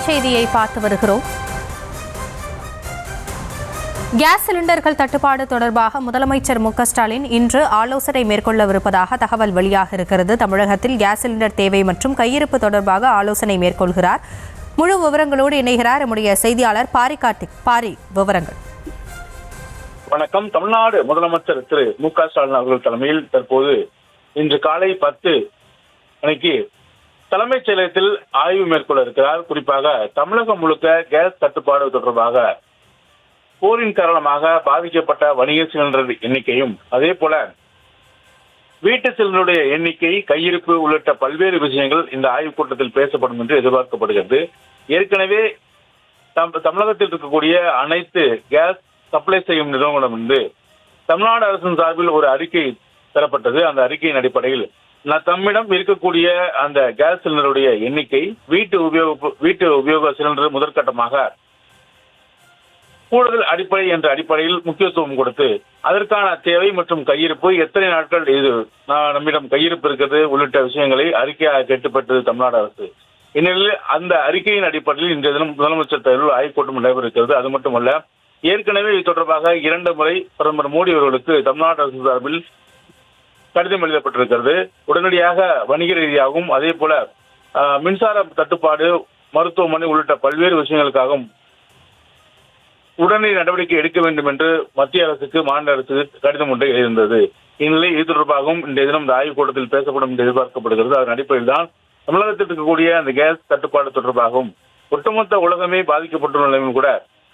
செய்தியை பார்த்து வருகிறோம். கேஸ் சிலிண்டர்கள் தட்டுப்பாடு தொடர்பாக முதலமைச்சர் மு.க.ஸ்டாலின் இன்று ஆலோசனை மேற்கொள்ளவிருப்பதாக தகவல் வெளியாக இருக்கிறது. தமிழகத்தில் கேஸ் சிலிண்டர் தேவை மற்றும் கையிருப்பு தொடர்பாக ஆலோசனை மேற்கொள்கிறார். முழு விவரங்களோடு இணைகிறார் நம்முடைய செய்தியாளர் பாரி கார்த்திக். பாரி, விவரங்கள். வணக்கம். தமிழ்நாடு முதலமைச்சர் திரு மு.க.ஸ்டாலின் அவர்கள் தலைமையில் தற்போது இன்று காலை 10 மணிக்கு தலைமைச் செயலகத்தில் ஆய்வு மேற்கொள்ள இருக்கிறார். குறிப்பாக தமிழகம் முழுக்க கேஸ் தட்டுப்பாடு தொடர்பாக போரின் காரணமாக பாதிக்கப்பட்ட வணிக சிலிண்டர் எண்ணிக்கையும், அதே போல வீட்டு சிலிண்டருடைய எண்ணிக்கை, கையிருப்பு உள்ளிட்ட பல்வேறு விஷயங்கள் இந்த ஆய்வுக் கூட்டத்தில் பேசப்படும் என்று எதிர்பார்க்கப்படுகிறது. ஏற்கனவே தமிழகத்தில் இருக்கக்கூடிய அனைத்து கேஸ் சப்ளை செய்யும் நிறுவனம் தமிழ்நாடு அரசின் சார்பில் ஒரு அறிக்கை தரப்பட்டது. அந்த அறிக்கையின் அடிப்படையில் தம்மிடம் இருக்கக்கூடிய அந்த கேஸ் சிலிண்டருடைய எண்ணிக்கை, வீட்டு உபயோக சிலிண்டர் முதற்கட்டமாக கூடுதல் அடிப்படை என்ற அடிப்படையில் முக்கியத்துவம் கொடுத்து அதற்கான தேவை மற்றும் கையிருப்பு, எத்தனை நாட்கள் இது நம்மிடம் கையிருப்பு இருக்கிறது உள்ளிட்ட விஷயங்களை அறிக்கையாக கேட்டுப்பட்டது தமிழ்நாடு அரசு. இந்நிலையில் அந்த அறிக்கையின் அடிப்படையில் இன்றைய தினம் முதலமைச்சர் தலைவர்கள் ஆய்வுக் கூட்டம் நடைபெறுகிறது. அது மட்டுமல்ல, ஏற்கனவே இது தொடர்பாக 2 முறை பிரதமர் மோடி அவர்களுக்கு தமிழ்நாடு அரசு சார்பில் கடிதம் எழுதப்பட்டிருக்கிறது. உடனடியாக வணிக ரீதியாகவும், அதே போல மின்சார தட்டுப்பாடு, மருத்துவமனை உள்ளிட்ட பல்வேறு விஷயங்களுக்காகவும் உடனடி நடவடிக்கை எடுக்க வேண்டும் என்று மத்திய அரசுக்கு, மாநில அரசுக்கு கடிதம் ஒன்றை எழுதியிருந்தது. இந்நிலையில் இது தொடர்பாகவும் இன்றைய தினம் இந்த ஆய்வுக் கூட்டத்தில் பேசப்படும் என்று எதிர்பார்க்கப்படுகிறது. அதன் அடிப்படையில் தான் தமிழகத்தில் இருக்கக்கூடிய அந்த கேஸ் தட்டுப்பாடு தொடர்பாகவும் ஒட்டுமொத்த உலகமே பாதிக்கப்பட்டுள்ள நிலையில் கூட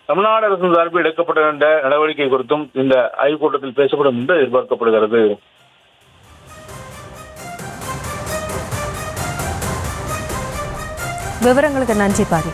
தமிழ்நாடு அரசு சார்பில் எடுக்கப்பட வேண்டிய நடவடிக்கை குறித்தும் இந்த ஆய்வுக் கூட்டத்தில் பேசப்படும் என்று எதிர்பார்க்கப்படுகிறது. விவரங்களுக்கு நன்றி பாரி.